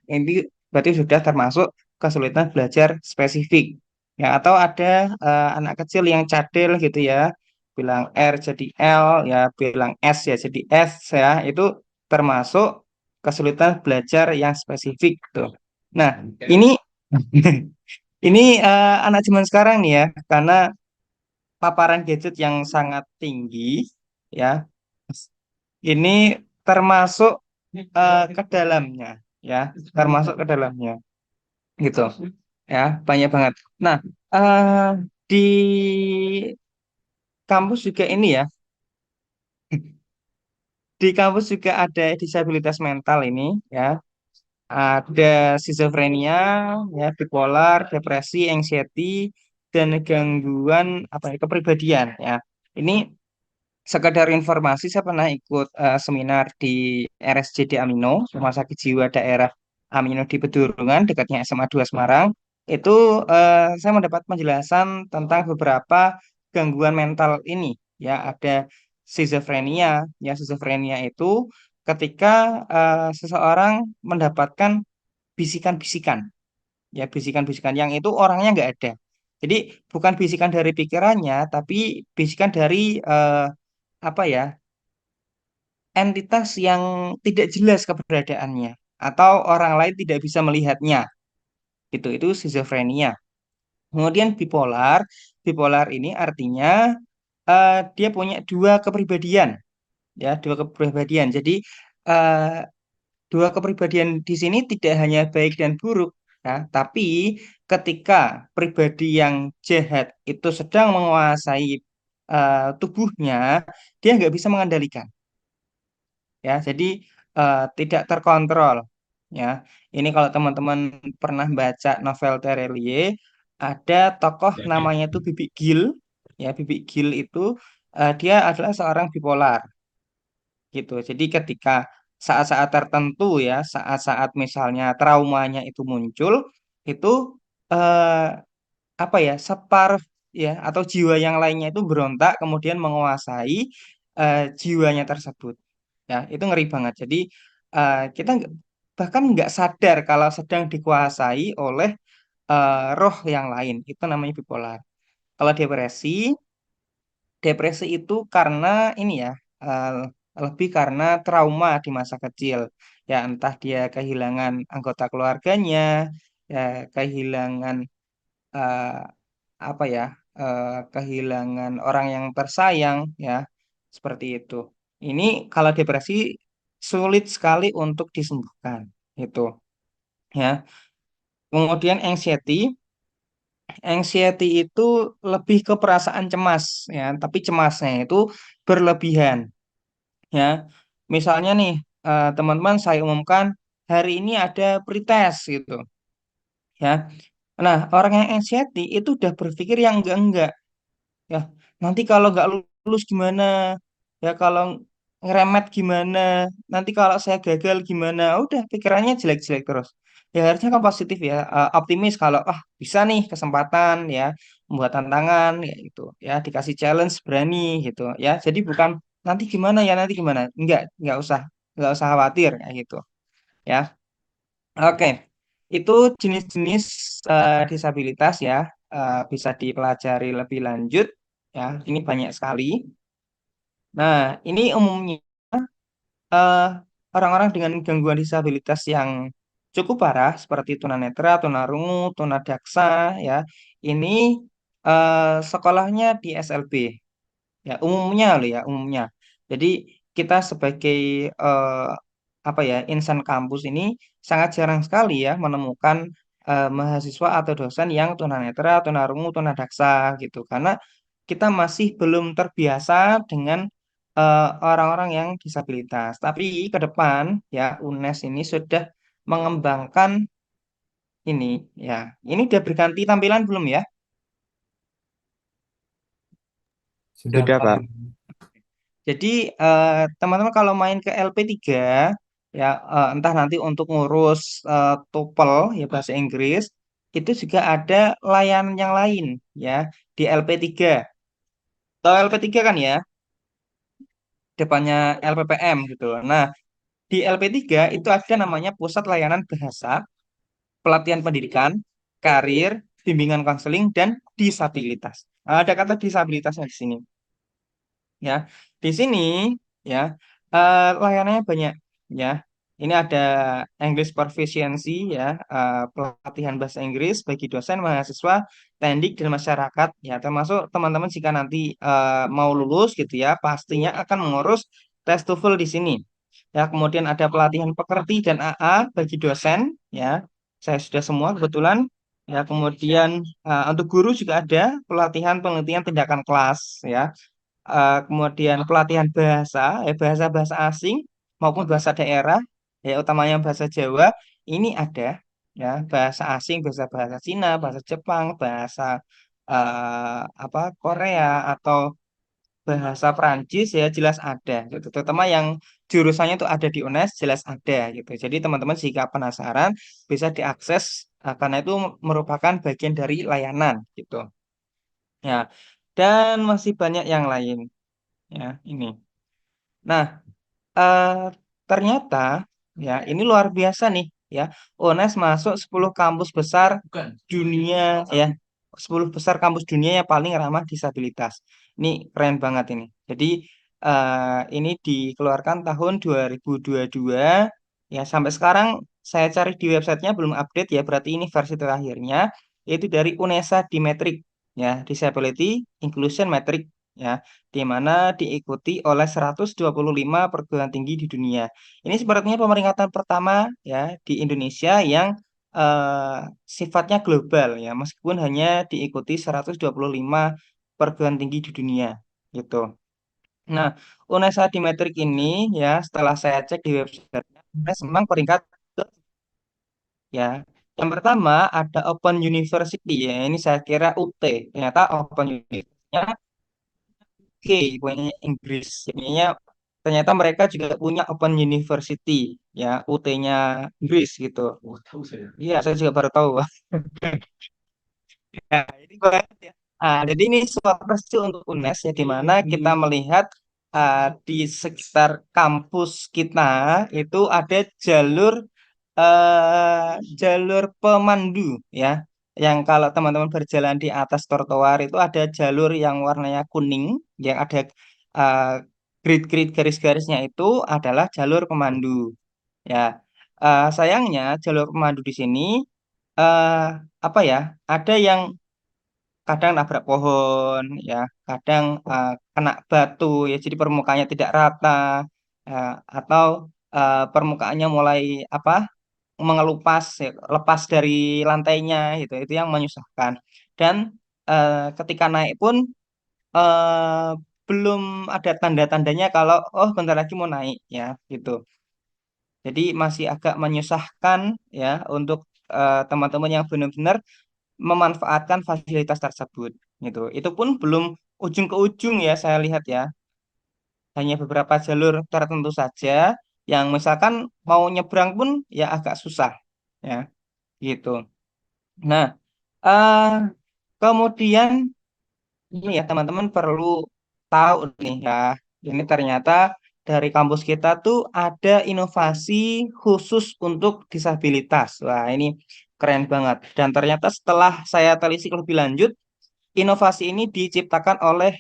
ini berarti sudah termasuk kesulitan belajar spesifik ya. Atau ada anak kecil yang cadel gitu ya, bilang R jadi L ya, bilang S ya jadi S ya, itu termasuk kesulitan belajar yang spesifik tuh. Nah, ini ini anak zaman sekarang nih ya, karena paparan gadget yang sangat tinggi ya, ini termasuk ke dalamnya ya, termasuk ke dalamnya gitu ya, banyak banget. Nah, di kampus juga ini ya, di kampus juga ada disabilitas mental ini ya. Ada skizofrenia, ya, bipolar, depresi, anxiety, dan gangguan apa ya, kepribadian ya. Ini sekedar informasi, saya pernah ikut seminar di RSJD Amino, Rumah Sakit Jiwa Daerah Amino di Pedurungan, dekatnya SMA 2 Semarang. Itu saya mendapat penjelasan tentang beberapa gangguan mental ini. Ya, ada schizophrenia. Ya, schizophrenia itu ketika seseorang mendapatkan bisikan-bisikan, ya, bisikan-bisikan yang itu orangnya nggak ada. Jadi bukan bisikan dari pikirannya, tapi bisikan dari apa ya, entitas yang tidak jelas keberadaannya atau orang lain tidak bisa melihatnya. Itu schizophrenia. Kemudian bipolar, bipolar ini artinya dia punya dua kepribadian, ya, dua kepribadian. Jadi eh, dua kepribadian di sini tidak hanya baik dan buruk, ya, tapi ketika pribadi yang jahat itu sedang menguasai tubuhnya, dia nggak bisa mengendalikan, ya. Jadi tidak terkontrol, ya. Ini kalau teman-teman pernah baca novel Terelie, ada tokoh namanya itu Bibi Gil, ya. Bibi Gil itu dia adalah seorang bipolar, gitu. Jadi ketika saat-saat tertentu, ya, saat-saat misalnya traumanya itu muncul, itu eh, apa ya, separuh, ya, atau jiwa yang lainnya itu berontak kemudian menguasai jiwanya tersebut. Ya, itu ngeri banget. Jadi kita bahkan nggak sadar kalau sedang dikuasai oleh roh yang lain. Itu namanya bipolar. Kalau depresi, depresi itu karena ini ya, eh, lebih karena trauma di masa kecil. Ya, entah dia kehilangan anggota keluarganya, ya, kehilangan eh, apa ya, kehilangan orang yang tersayang, ya, seperti itu. Ini kalau depresi sulit sekali untuk disembuhkan, itu, ya. Kemudian anxiety itu lebih ke perasaan cemas, ya, tapi cemasnya itu berlebihan, ya. Misalnya nih, teman-teman, saya umumkan hari ini ada pretest gitu, ya. Nah, orang yang anxiety itu udah berpikir yang enggak, ya. Nanti kalau nggak lulus gimana, ya, kalau ngeremet gimana, nanti kalau saya gagal gimana, udah pikirannya jelek-jelek terus. Ya harusnya kan positif, ya, optimis kalau bisa nih kesempatan, ya, membuat tantangan, ya, itu, ya, dikasih challenge berani gitu, ya. Jadi bukan nanti gimana, ya, nanti gimana, nggak usah khawatir kayak gitu, ya. Oke, itu jenis-jenis disabilitas, ya, bisa dipelajari lebih lanjut, ya. Ini banyak sekali. Nah, ini umumnya eh, orang-orang dengan gangguan disabilitas yang cukup parah seperti tunanetra, tunarungu, tunadaksa, ya. Ini sekolahnya di SLB, ya, umumnya loh, ya, umumnya. Jadi kita sebagai eh, apa ya, insan kampus ini sangat jarang sekali, ya, menemukan mahasiswa atau dosen yang tunanetra, tunarungu, tunadaksa gitu, karena kita masih belum terbiasa dengan orang-orang yang disabilitas. Tapi ke depan, ya, UNES ini sudah mengembangkan ini, ya. Ini udah berganti tampilan belum, ya? Sudah, Sudah, Pak. Pak. Jadi teman-teman kalau main ke LP3, ya, entah nanti untuk ngurus TOEFL, ya, bahasa Inggris, itu juga ada layanan yang lain, ya, di LP3. Tahu LP3 kan, ya? Depannya LPPM gitu. Nah, di LP3 itu ada namanya Pusat Layanan Bahasa, Pelatihan Pendidikan, Karir, Bimbingan Konseling, dan Disabilitas. Nah, ada kata disabilitasnya di sini, ya. Di sini, ya, layanannya banyak, ya. Ini ada English Proficiency, ya, pelatihan bahasa Inggris bagi dosen, mahasiswa, tendik, dan masyarakat, ya, termasuk teman-teman jika nanti mau lulus gitu, ya, pastinya akan mengurus tes TOEFL di sini, ya. Kemudian ada pelatihan pekerti dan AA bagi dosen, ya, saya sudah semua kebetulan, ya. Kemudian untuk guru juga ada pelatihan penelitian tindakan kelas, ya. kemudian pelatihan bahasa, bahasa-bahasa asing maupun bahasa daerah, ya utamanya bahasa Jawa, ini ada ya bahasa asing, bahasa Cina, bahasa Jepang, bahasa Korea atau bahasa Prancis ya jelas ada gitu. Terutama yang jurusannya itu ada di UNES jelas ada gitu. Jadi teman-teman jika penasaran bisa diakses karena itu merupakan bagian dari layanan gitu. Ya. Dan masih banyak yang lain ya ini. Nah, eh, ternyata ya ini luar biasa nih ya. UNES masuk 10 kampus besar dunia ya. 10 besar kampus dunia yang paling ramah disabilitas. Ini keren banget ini. Jadi ini dikeluarkan tahun 2022 ya sampai sekarang saya cari di websitenya belum update ya berarti ini versi terakhirnya yaitu dari UNESA Dimetric ya Disability Inclusion Metric ya di mana diikuti oleh 125 perguruan tinggi di dunia. Ini sepertinya pemeringkatan pertama ya di Indonesia yang sifatnya global ya, meskipun hanya diikuti 125 perguruan tinggi di dunia gitu. Nah, UNESA Dimetrik ini ya setelah saya cek di website-nya, UNES memang peringkat ya. Yang pertama ada Open University ya, ini saya kira UT. Ternyata Open University-nya punya Inggris. Ternyata mereka juga punya Open University ya, UT-nya Inggris gitu. Iya, saya juga baru tahu. Ya, ini banget ya. Jadi ini suatu prestasi untuk UNES ya, di mana kita melihat di sekitar kampus kita itu ada jalur pemandu ya. Yang kalau teman-teman berjalan di atas trotoar itu ada jalur yang warnanya kuning, yang ada uh, grid-grid garis-garisnya itu adalah jalur pemandu. Ya, sayangnya jalur pemandu di sini eh apa ya? Ada yang kadang nabrak pohon ya kadang kena batu ya jadi permukaannya tidak rata atau permukaannya mulai apa mengelupas ya, lepas dari lantainya gitu itu yang menyusahkan dan ketika naik pun eh, belum ada tanda-tandanya kalau oh bentar lagi mau naik ya gitu jadi masih agak menyusahkan ya untuk teman-teman yang benar-benar memanfaatkan fasilitas tersebut gitu. Itu pun belum ujung ke ujung ya saya lihat ya. Hanya beberapa jalur tertentu saja yang misalkan mau nyebrang pun ya agak susah ya gitu. Nah, eh kemudian ini ya teman-teman perlu tahu nih ya. Ini ternyata dari kampus kita tuh ada inovasi khusus untuk disabilitas. Wah, ini keren banget. Dan ternyata setelah saya telisik lebih lanjut, inovasi ini diciptakan oleh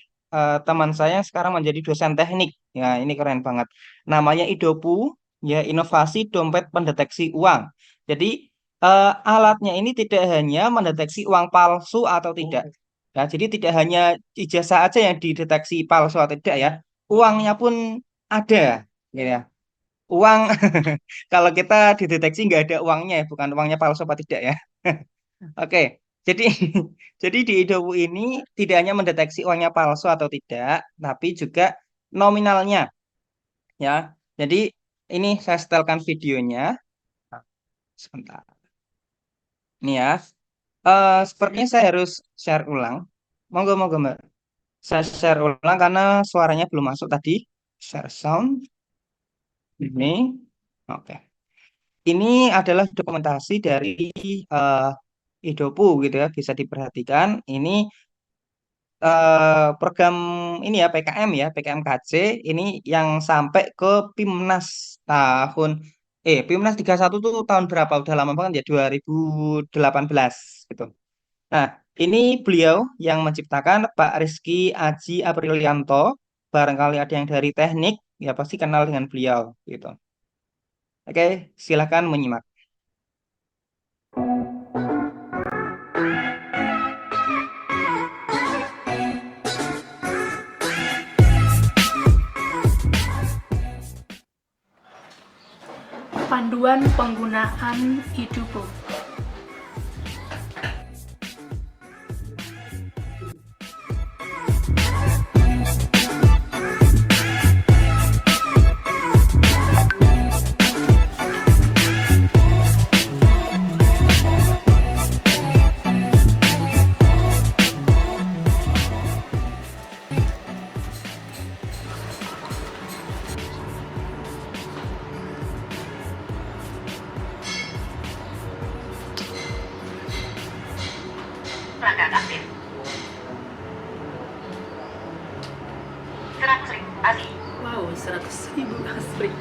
teman saya yang sekarang menjadi dosen teknik. Ya, ini keren banget. Namanya IDOPU, ya inovasi dompet pendeteksi uang. Jadi alatnya ini tidak hanya mendeteksi uang palsu atau tidak. Ya, jadi tidak hanya ijazah aja yang dideteksi palsu atau tidak ya. Uangnya pun ada. Ya. Uang kalau kita dideteksi nggak ada uangnya ya, bukan uangnya palsu apa tidak ya. Oke, jadi jadi di IDOWU ini tidak hanya mendeteksi uangnya palsu atau tidak, tapi juga nominalnya ya. Jadi ini saya setelkan videonya. Sebentar. Ini ya. Sepertinya saya harus share ulang. Monggo, monggo, Mbak. Saya share ulang karena suaranya belum masuk tadi. Share sound. Ini. Oke. Ini adalah dokumentasi dari eh, IDOPU gitu ya. Bisa diperhatikan. Ini program ini ya PKMKC ini yang sampai ke PIMNAS tahun PIMNAS 31 tuh tahun berapa udah lama banget ya 2018 gitu. Nah, ini beliau yang menciptakan Pak Rizky Aji Aprilianto, barangkali ada yang dari teknik ya pasti kenal dengan beliau gitu. Oke, silakan menyimak. Panduan penggunaan IDOPU. Wow, 100.000 asri.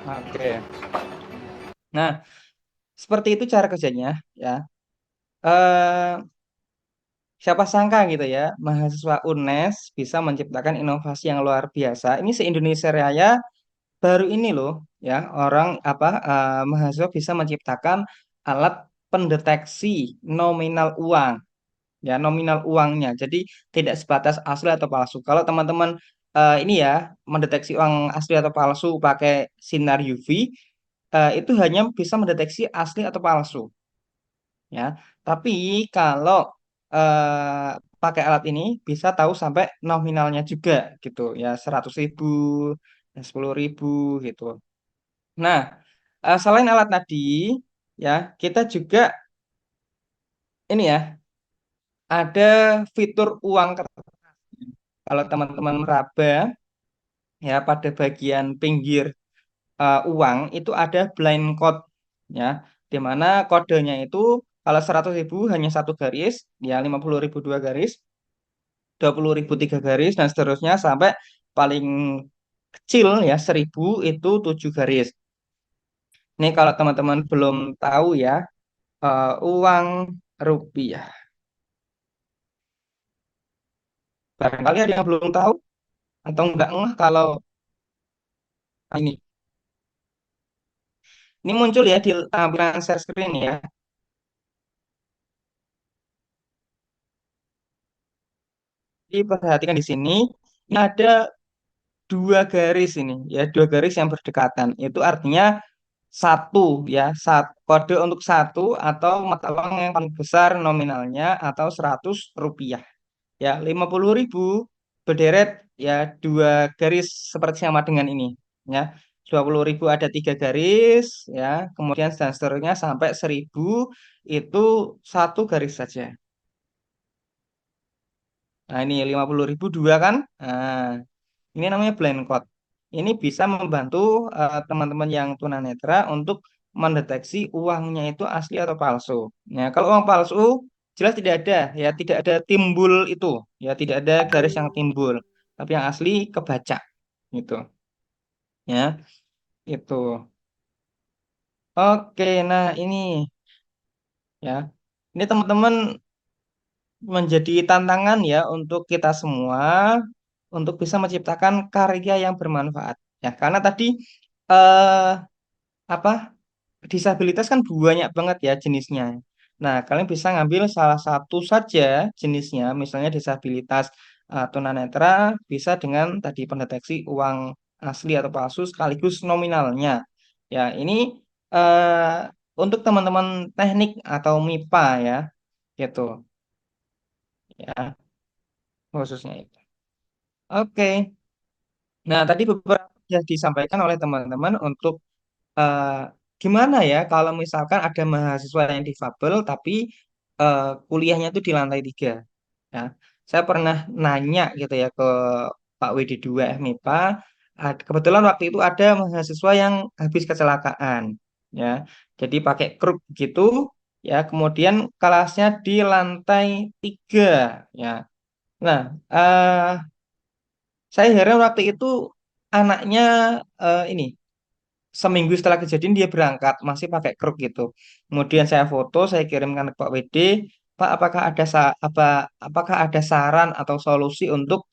Oke. Nah, seperti itu cara kerjanya ya. Eh, siapa sangka gitu ya, mahasiswa UNES bisa menciptakan inovasi yang luar biasa. Ini se-Indonesia Raya baru ini loh ya, orang mahasiswa bisa menciptakan alat pendeteksi nominal uang. Ya, nominal uangnya. Jadi tidak sebatas asli atau palsu. Kalau teman-teman ini ya mendeteksi uang asli atau palsu pakai sinar UV, itu hanya bisa mendeteksi asli atau palsu. Ya, tapi kalau pakai alat ini bisa tahu sampai nominalnya juga gitu ya, 100.000, 10.000 gitu. Nah, selain alat tadi ya, kita juga ini ya ada fitur uang kertas. Kalau teman-teman meraba ya pada bagian pinggir uang itu ada blind code ya, di mana kodenya itu kalau 100.000 hanya satu garis, ya 50.000 dua garis, 20.000 tiga garis dan seterusnya sampai paling kecil ya 1.000 itu 7 garis. Ini kalau teman-teman belum tahu ya, uang rupiah. Barangkali ada yang belum tahu atau enggak ngeh kalau ini. Ini muncul ya di tampilan share screen ya. Jadi perhatikan di sini, ini ada dua garis ini, ya dua garis yang berdekatan. Itu artinya satu ya, kode untuk satu atau mata uang yang paling besar nominalnya atau 100 rupiah. Ya, 50.000 berderet ya dua garis seperti sama dengan ini. Ya, 20.000 ada tiga garis, ya, kemudian dan seterusnya sampai 1.000 itu satu garis saja. Nah, ini 50.000 dua kan? Nah, ini namanya blind code. Ini bisa membantu teman-teman yang tunanetra untuk mendeteksi uangnya itu asli atau palsu. Nah, kalau uang palsu jelas tidak ada ya, tidak ada timbul itu, ya tidak ada garis yang timbul. Tapi yang asli kebaca gitu. Ya, itu. Oke, nah ini ya. Ini teman-teman menjadi tantangan ya untuk kita semua untuk bisa menciptakan karya yang bermanfaat. Ya, karena tadi eh apa disabilitas kan banyak banget ya jenisnya. Nah, kalian bisa ngambil salah satu saja jenisnya, misalnya disabilitas tunanetra, bisa dengan tadi pendeteksi uang asli atau palsu sekaligus nominalnya. Ya, ini untuk teman-teman teknik atau MIPA ya, gitu. Ya, khususnya itu. Oke. Nah, tadi beberapa sudah disampaikan oleh teman-teman untuk eh, gimana ya kalau misalkan ada mahasiswa yang difabel tapi kuliahnya itu di lantai 3. Ya, saya pernah nanya gitu ya ke Pak WD2 FMIPA. Kebetulan waktu itu ada mahasiswa yang habis kecelakaan. Ya, jadi pakai kruk gitu. Ya, kemudian kelasnya di lantai 3. Ya, nah saya heran waktu itu anaknya ini seminggu setelah kejadian dia berangkat masih pakai kruk gitu. Kemudian saya foto, saya kirimkan ke Pak WD, Pak apakah ada saran atau solusi untuk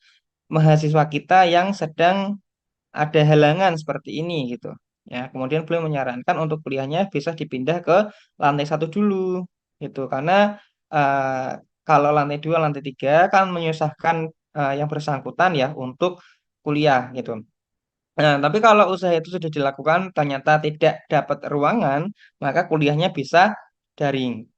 mahasiswa kita yang sedang ada halangan seperti ini gitu. Ya, kemudian beliau menyarankan untuk kuliahnya bisa dipindah ke lantai 1 dulu gitu karena eh, kalau lantai 2, lantai 3 kan menyusahkan yang bersangkutan ya untuk kuliah gitu. Nah, tapi kalau usaha itu sudah dilakukan, ternyata tidak dapat ruangan, maka kuliahnya bisa daring.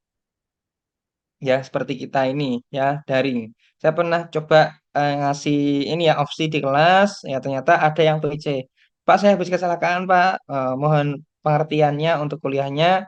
Ya, seperti kita ini, ya, daring. Saya pernah coba ngasih ini ya, opsi di kelas, ya ternyata ada yang PC. Pak, saya habis kecelakaan, Pak. Mohon pengertiannya untuk kuliahnya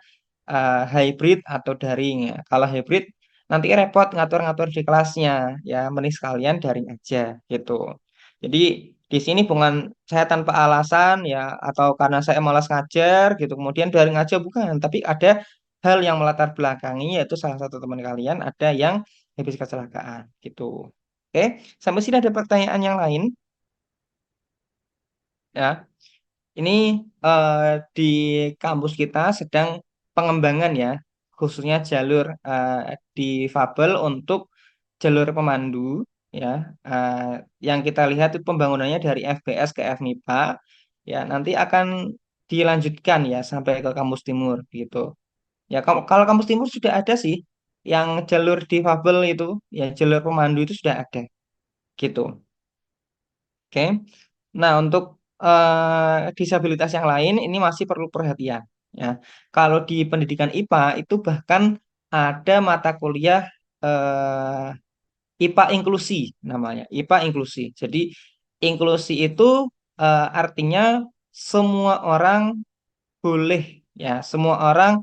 hybrid atau daring. Ya. Kalau hybrid, nanti repot ngatur-ngatur di kelasnya. Ya, mending sekalian daring aja, gitu. Jadi di sini bukan saya tanpa alasan ya atau karena saya malas ngajar gitu kemudian daring aja bukan, tapi ada hal yang melatar belakangi yaitu salah satu teman kalian ada yang habis kecelakaan gitu. Oke, sampai sini ada pertanyaan yang lain ya. Ini di kampus kita sedang pengembangan ya, khususnya jalur difabel untuk jalur pemandu ya. Eh, yang kita lihat itu pembangunannya dari FBS ke FMIPA ya, nanti akan dilanjutkan ya sampai ke kampus timur gitu. Ya kalau kampus timur sudah ada sih yang jalur difabel itu ya, jalur pemandu itu sudah ada gitu. Oke. Nah, untuk disabilitas yang lain ini masih perlu perhatian ya. Kalau di pendidikan IPA itu bahkan ada mata kuliah IPA inklusi namanya, IPA inklusi. Jadi inklusi itu artinya semua orang boleh ya, semua orang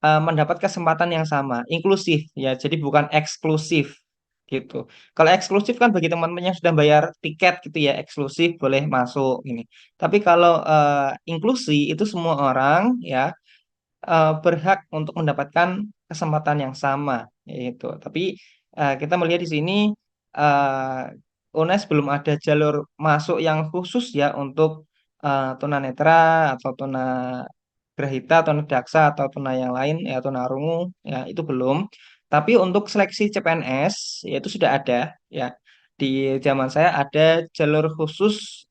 mendapat kesempatan yang sama, inklusif ya. Jadi bukan eksklusif gitu. Kalau eksklusif kan bagi teman-teman yang sudah bayar tiket gitu ya, eksklusif boleh masuk ini. Tapi kalau inklusi itu semua orang ya berhak untuk mendapatkan kesempatan yang sama itu. Tapi kita melihat di sini UNES belum ada jalur masuk yang khusus ya untuk tunanetra atau tunagrahita, tunadaksa atau tuna yang lain ya, tunarungu ya, itu belum. Tapi untuk seleksi CPNS ya itu sudah ada ya. Di zaman saya ada jalur khusus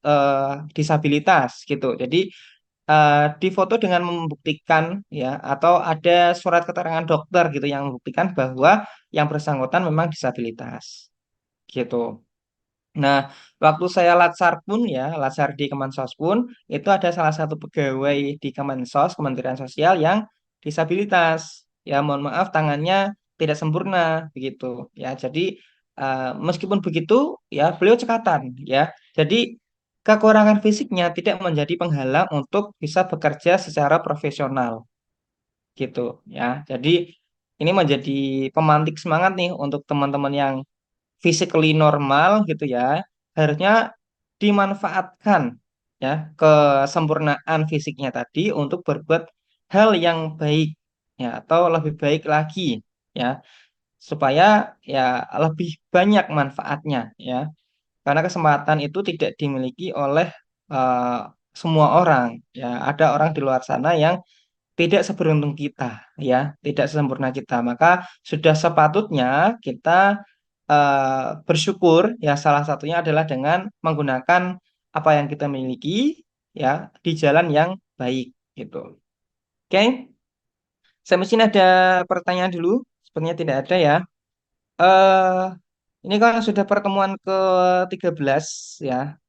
disabilitas gitu. Jadi difoto dengan membuktikan ya, atau ada surat keterangan dokter gitu yang membuktikan bahwa yang bersangkutan memang disabilitas gitu. Nah, waktu saya latsar pun ya, latsar di Kemensos pun itu ada salah satu pegawai di Kemensos, Kementerian Sosial yang disabilitas. Ya, mohon maaf tangannya tidak sempurna begitu ya. Jadi meskipun begitu ya beliau cekatan ya. Jadi kekurangan fisiknya tidak menjadi penghalang untuk bisa bekerja secara profesional gitu ya. Jadi ini menjadi pemantik semangat nih untuk teman-teman yang physically normal gitu ya. Harusnya dimanfaatkan ya kesempurnaan fisiknya tadi untuk berbuat hal yang baik ya, atau lebih baik lagi ya, supaya ya lebih banyak manfaatnya ya. Karena kesempatan itu tidak dimiliki oleh eh, semua orang ya. Ada orang di luar sana yang tidak seberuntung kita ya, tidak sesempurna kita. Maka sudah sepatutnya kita bersyukur ya, salah satunya adalah dengan menggunakan apa yang kita miliki ya di jalan yang baik gitu. Oke, sampai sini ada pertanyaan dulu. Sepertinya tidak ada ya. eh ini kan sudah pertemuan ke-13 ya.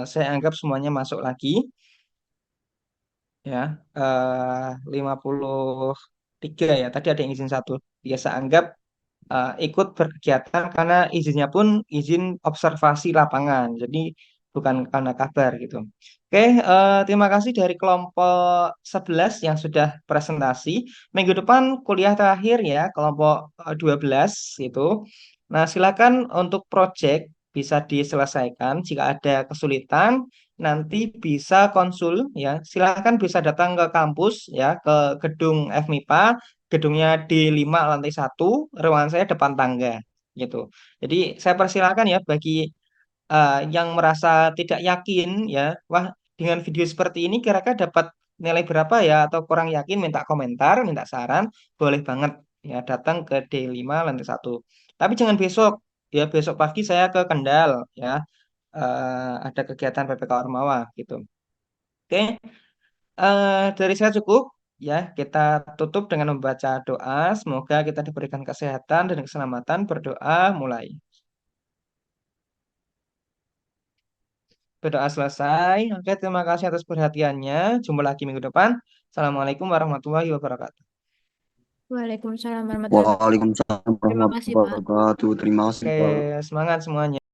Saya anggap semuanya masuk lagi ya. 53 ya. Tadi ada yang izin satu. Ya, saya anggap ikut berkegiatan karena izinnya pun izin observasi lapangan. Jadi bukan karena kabar gitu. Oke, terima kasih dari kelompok 11 yang sudah presentasi. Minggu depan kuliah terakhir ya, kelompok 12 itu. Nah, silakan untuk project bisa diselesaikan. Jika ada kesulitan, nanti bisa konsul ya. Silakan bisa datang ke kampus ya, ke gedung FMIPA, gedungnya di 5 lantai 1, ruangan saya depan tangga gitu. Jadi saya persilakan ya bagi yang merasa tidak yakin ya, wah dengan video seperti ini kira-kira dapat nilai berapa ya, atau kurang yakin minta komentar, minta saran, boleh banget ya datang ke D5 lantai 1. Tapi jangan besok ya, besok pagi saya ke Kendal ya, ada kegiatan PPK Ormawa gitu. Oke, dari saya cukup ya. Kita tutup dengan membaca doa. Semoga kita diberikan kesehatan dan keselamatan. Berdoa mulai. Berdoa selesai. Oke, terima kasih atas perhatiannya. Jumpa lagi minggu depan. Assalamualaikum warahmatullahi wabarakatuh. Waalaikumsalam warahmatullahi wabarakatuh. Waalaikumsalam Terima kasih, Pak. warahmatullahi wabarakatuh. Terima kasih, Oke, Pak. semangat semuanya.